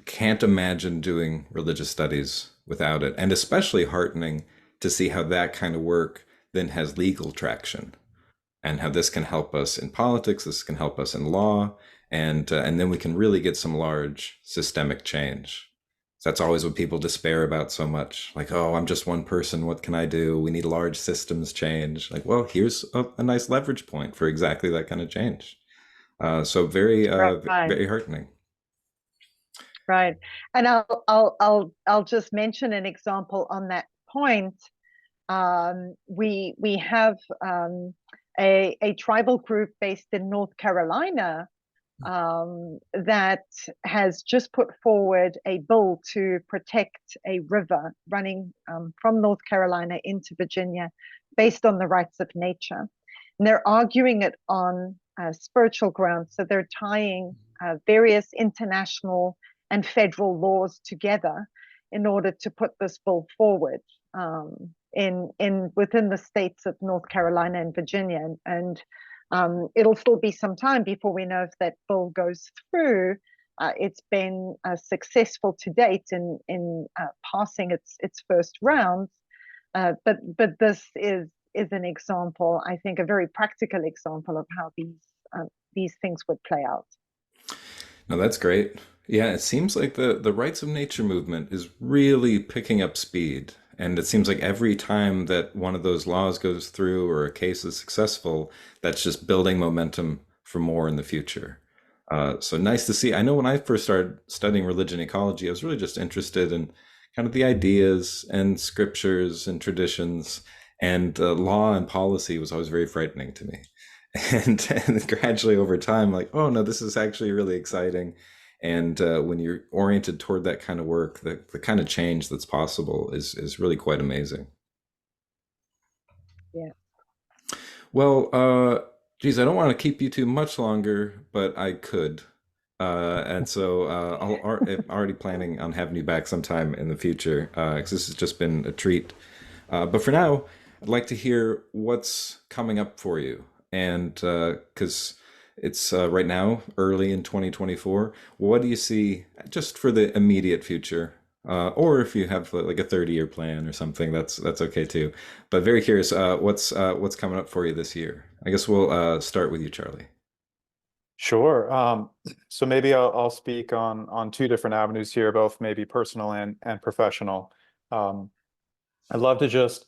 can't imagine doing religious studies without it. And especially heartening to see how that kind of work then has legal traction, and how this can help us in politics, this can help us in law, and then we can really get some large systemic change. So that's always what people despair about so much. Like, oh, I'm just one person. What can I do? We need large systems change. Like, well, here's a nice leverage point for exactly that kind of change. So very, very heartening. Right, and I'll just mention an example on that point. We have a tribal group based in North Carolina that has just put forward a bill to protect a river running from North Carolina into Virginia based on the rights of nature. And they're arguing it on spiritual grounds. So they're tying various international and federal laws together in order to put this bill forward within the states of North Carolina and Virginia. And it'll still be some time before we know if that bill goes through. It's been successful to date in passing its first rounds, but this is an example, I think, a very practical example of how these things would play out. No, that's great. Yeah, it seems like the rights of nature movement is really picking up speed. And it seems like every time that one of those laws goes through or a case is successful, that's just building momentum for more in the future. So nice to see. I know when I first started studying religion ecology, I was really just interested in kind of the ideas and scriptures and traditions, and law and policy was always very frightening to me. And gradually over time, like, oh no, this is actually really exciting. And when you're oriented toward that kind of work, the kind of change that's possible is really quite amazing. Yeah. Well, geez, I don't want to keep you too much longer, but I could. And so I'm already planning on having you back sometime in the future, because this has just been a treat. But for now, I'd like to hear what's coming up for you. And because it's right now early in 2024, what do you see just for the immediate future? Or if you have like a 30-year plan or something, that's okay too. But very curious, what's coming up for you this year? I guess we'll start with you, Charlie. Sure. So maybe I'll speak on two different avenues here, both maybe personal and professional. I'd love to just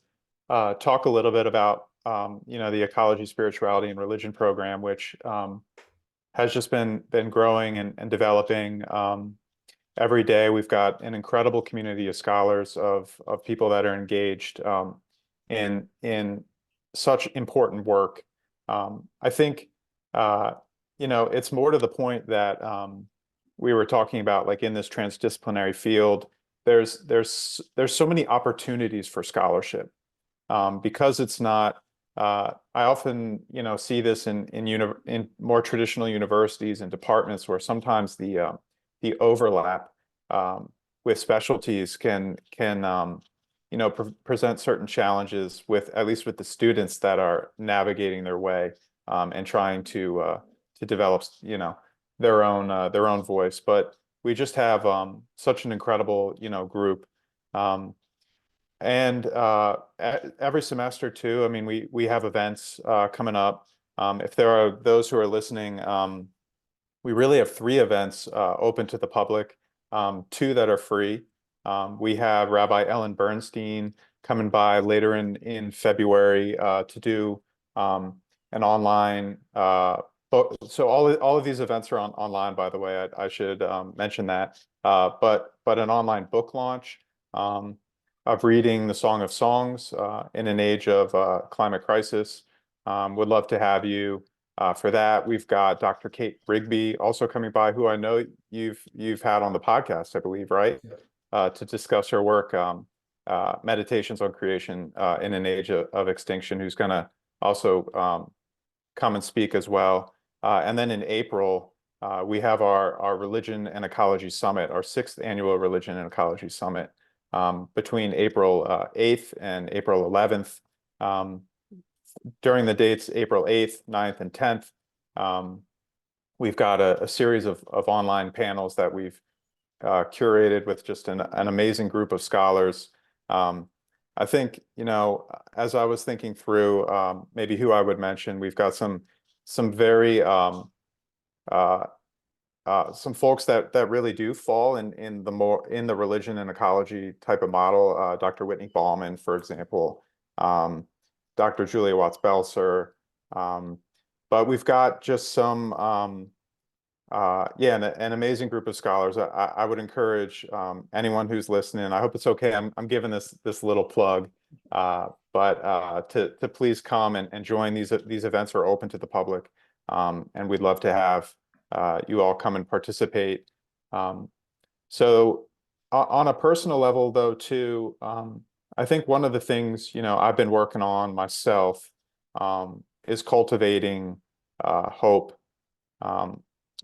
talk a little bit about the Ecology, Spirituality, and Religion program, which has just been growing and developing. every day. We've got an incredible community of scholars, of people that are engaged in such important work. I think it's more to the point that we were talking about, like in this transdisciplinary field, there's so many opportunities for scholarship because it's not. I often, see this in more traditional universities and departments where sometimes the overlap with specialties can present certain challenges with, at least with the students that are navigating their way and trying to develop their own voice. But we just have such an incredible group. And every semester too, I mean, we have events coming up. If there are those who are listening, we really have 3 events open to the public, 2 that are free. We have Rabbi Ellen Bernstein coming by later in February to do an online so all of these events are online, by the way. I should mention that. But an online book launch of reading the Song of Songs in an age of climate crisis. Would love to have you for that. We've got Dr. Kate Rigby also coming by, who I know you've had on the podcast, I believe, right? To discuss her work, Meditations on Creation in an Age of Extinction, who's going to also come and speak as well. And then in April, we have our Religion and Ecology Summit, our 6th annual Religion and Ecology Summit, between April 8th and April 11th. During the dates, April 8th, 9th, and 10th, we've got a series of online panels that we've curated with just an amazing group of scholars. I think, as I was thinking through maybe who I would mention, we've got some very some folks that really do fall in the religion and ecology type of model. Dr. Whitney Ballman, for example, Dr. Julia Watts-Belser, but we've got just some an amazing group of scholars. I would encourage anyone who's listening. I hope it's okay. I'm giving this little plug, but to please come and join. These events are open to the public, and we'd love to have you all come and participate. So on a personal level, though, too, I think one of the things I've been working on myself is cultivating hope.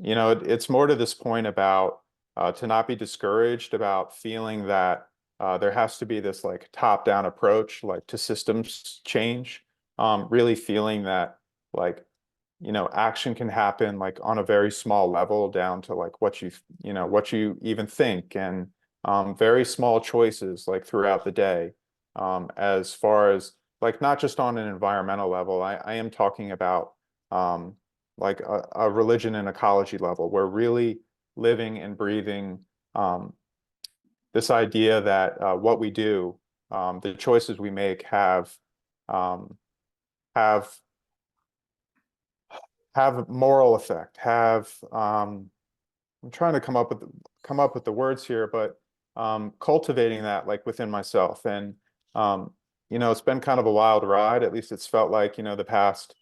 It's more to this point about to not be discouraged about feeling that there has to be this like top-down approach, like to systems change. Really feeling that like action can happen like on a very small level, down to like what you even think, and very small choices like throughout the day. As far as like not just on an environmental level, I am talking about like a religion and ecology level. We're really living and breathing this idea that what we do, the choices we make have moral effect, I'm trying to come up with the words here, but cultivating that like within myself. And it's been kind of a wild ride. At least it's felt like the past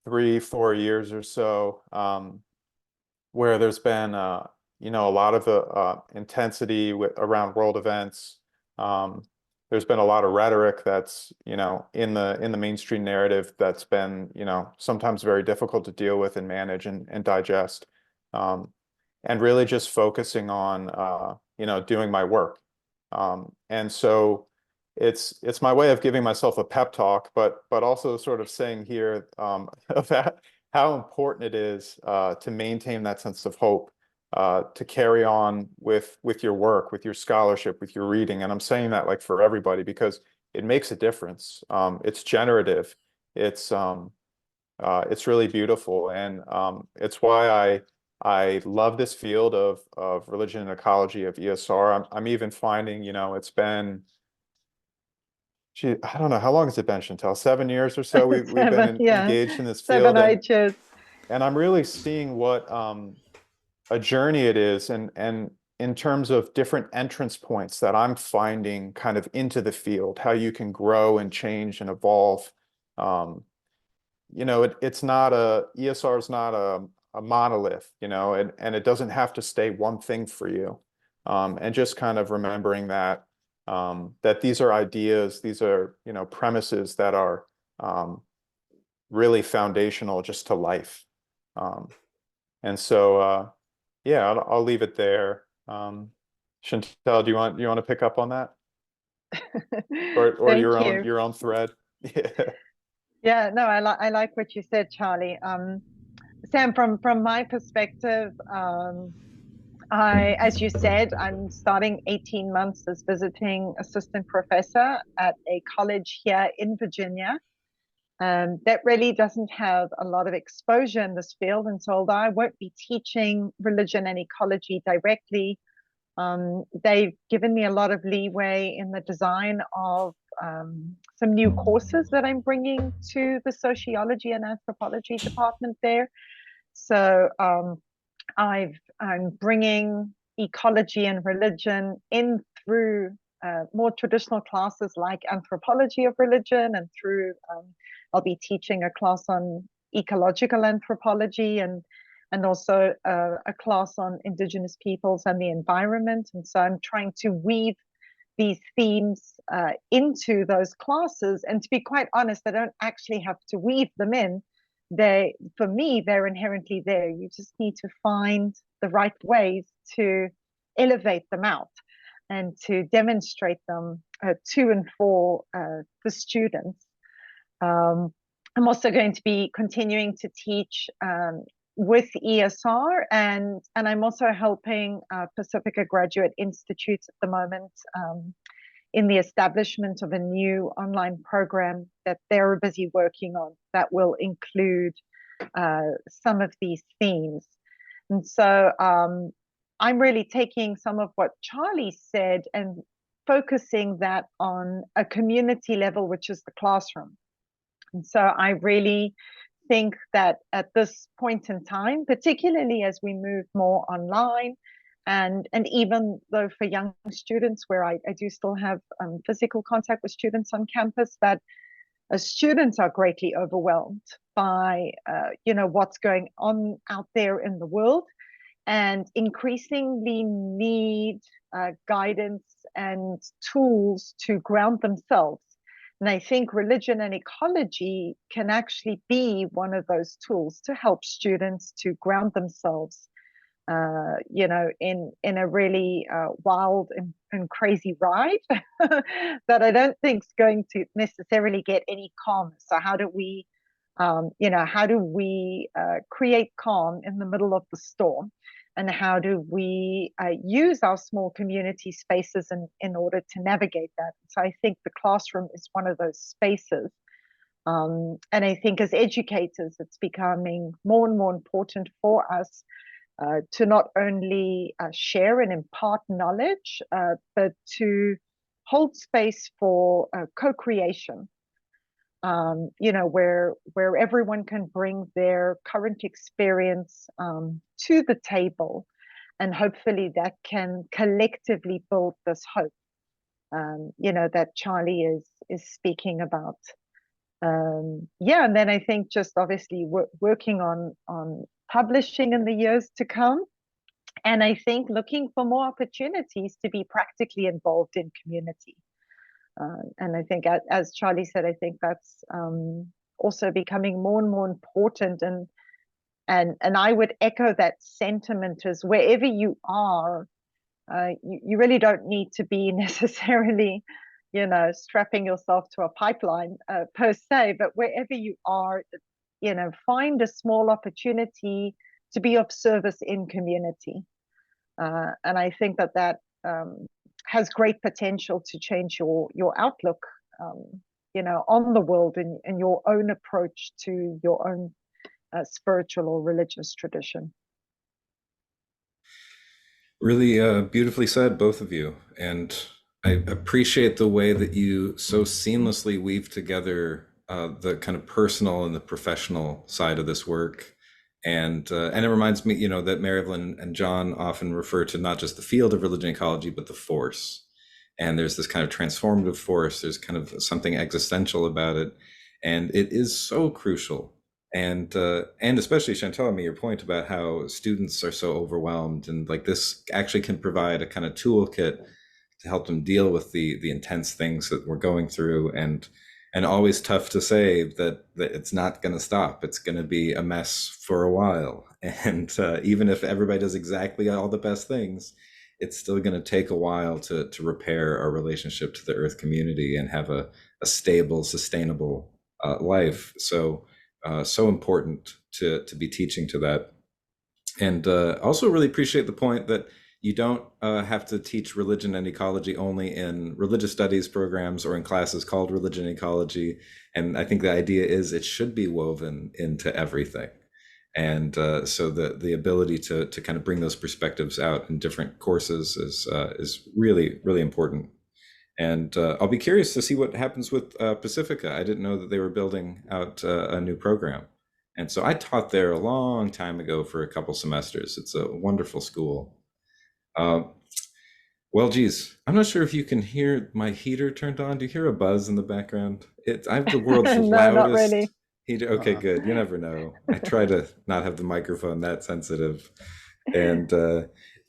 3-4 years or so, where there's been a lot of intensity around world events. There's been a lot of rhetoric that's in the mainstream narrative that's been sometimes very difficult to deal with and manage and digest, and really just focusing on doing my work. And so it's my way of giving myself a pep talk, but also sort of saying here about how important it is to maintain that sense of hope, to carry on with your work, with your scholarship, with your reading. And I'm saying that like for everybody, because it makes a difference. It's generative. It's really beautiful, and it's why I love this field of religion and ecology, of ESR. I'm even finding it's been, I don't know, how long has it been, Chantal? 7 years or so we've been engaged in this field, 7-8 years. and I'm really seeing what a journey it is, and in terms of different entrance points that I'm finding kind of into the field, how you can grow and change and evolve. It's not ESR is not a monolith, and it doesn't have to stay one thing for you. And just kind of remembering that that these are ideas, these are, premises that are really foundational just to life. And so, yeah, I'll leave it there. Chantal, do you want to pick up on that, or Thank you. your own thread? Yeah. Yeah, no, I like what you said, Charlie. Sam, from my perspective, as you said, I'm starting 18 months as visiting assistant professor at a college here in Virginia. That really doesn't have a lot of exposure in this field, and so although I won't be teaching religion and ecology directly, they've given me a lot of leeway in the design of some new courses that I'm bringing to the sociology and anthropology department there. So I'm bringing ecology and religion in through more traditional classes like anthropology of religion, and through I'll be teaching a class on ecological anthropology, and also a class on Indigenous peoples and the environment. And so I'm trying to weave these themes into those classes. And to be quite honest, I don't actually have to weave them in. For me, they're inherently there. You just need to find the right ways to elevate them out and to demonstrate them to and for the students. I'm also going to be continuing to teach with ESR, and I'm also helping Pacifica Graduate Institute at the moment in the establishment of a new online program that they're busy working on that will include some of these themes. And so I'm really taking some of what Charlie said and focusing that on a community level, which is the classroom. And so I really think that at this point in time, particularly as we move more online, and even though for young students where I do still have physical contact with students on campus, that students are greatly overwhelmed by what's going on out there in the world, and increasingly need guidance and tools to ground themselves. And I think religion and ecology can actually be one of those tools to help students to ground themselves, in a really wild and crazy ride that I don't think is going to necessarily get any calm. So how do we, create calm in the middle of the storm? And how do we use our small community spaces in order to navigate that? So I think the classroom is one of those spaces. And I think as educators, it's becoming more and more important for us to not only share and impart knowledge, but to hold space for co-creation. Where everyone can bring their current experience to the table, and hopefully that can collectively build this hope, that Charlie is speaking about. And then I think just obviously working on publishing in the years to come, and I think looking for more opportunities to be practically involved in community. And I think, as Charlie said, I think that's also becoming more and more important. And I would echo that sentiment, as wherever you are, you really don't need to be necessarily, strapping yourself to a pipeline per se, but wherever you are, find a small opportunity to be of service in community. And I think that has great potential to change your outlook, on the world, and your own approach to your own spiritual or religious tradition. Really beautifully said, both of you. And I appreciate the way that you so seamlessly weave together the kind of personal and the professional side of this work. And it reminds me, you know, that Mary Evelyn and John often refer to not just the field of religion ecology, but the force. And there's this kind of transformative force. There's kind of something existential about it, and it is so crucial. And especially Chantal, I mean, your point about how students are so overwhelmed, and like this actually can provide a kind of toolkit to help them deal with the intense things that we're going through, and always tough to say that it's not going to stop. It's going to be a mess for a while, and even if everybody does exactly all the best things, it's still going to take a while to repair our relationship to the Earth community and have a stable, sustainable life. So so important to be teaching to that. And also really appreciate the point that you don't have to teach religion and ecology only in religious studies programs or in classes called religion and ecology. And I think the idea is it should be woven into everything. And so the ability to kind of bring those perspectives out in different courses is really, really important. And I'll be curious to see what happens with Pacifica. I didn't know that they were building out a new program. And so I taught there a long time ago for a couple semesters. It's a wonderful school. Well, geez, I'm not sure if you can hear my heater turned on. Do you hear a buzz in the background? I have the world's No, loudest not really. heater. Okay, good. You never know. I try to not have the microphone that sensitive. And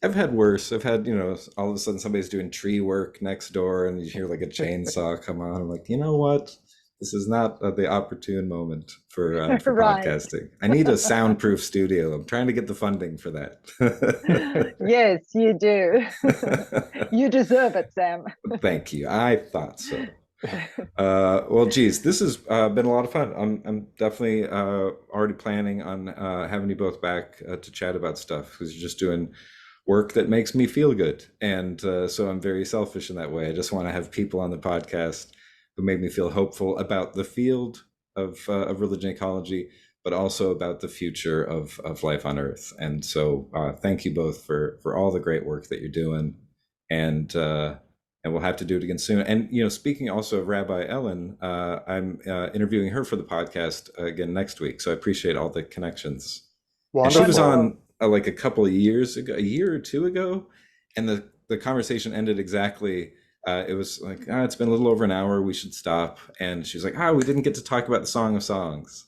I've had worse. I've had, you know, all of a sudden somebody's doing tree work next door and you hear like a chainsaw come on. I'm like, you know what? This is not the opportune moment for Right. podcasting. I need a soundproof studio. I'm trying to get the funding for that. Yes, you do. You deserve it, Sam. Thank you. I thought so. Well, geez, this has been a lot of fun. I'm definitely already planning on having you both back to chat about stuff, because you're just doing work that makes me feel good. And so I'm very selfish in that way. I just want to have people on the podcast who make me feel hopeful about the field of religion ecology, but also about the future of life on Earth. And so thank you both for all the great work that you're doing. And we'll have to do it again soon. And, you know, speaking also of Rabbi Ellen, I'm interviewing her for the podcast again next week. So I appreciate all the connections. Wonderful. And she was on like a couple of years ago, a year or two ago, and the conversation ended exactly. It was like, it's been a little over an hour. We should stop. And she was like, we didn't get to talk about the Song of Songs.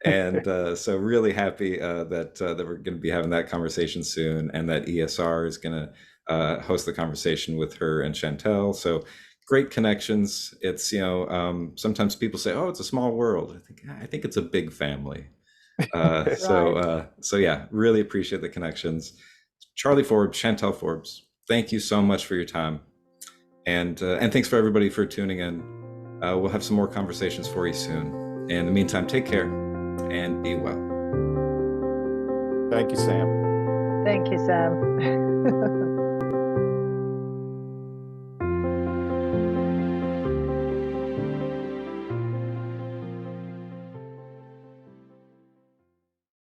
And so really happy that we're going to be having that conversation soon, and that ESR is going to host the conversation with her and Chantal. So great connections. It's, you know, sometimes people say, it's a small world. I think it's a big family. Right. So yeah, really appreciate the connections. Charlie Forbes, Chantal Forbes, thank you so much for your time. And thanks for everybody for tuning in. We'll have some more conversations for you soon. In the meantime, take care and be well. Thank you, Sam. Thank you, Sam.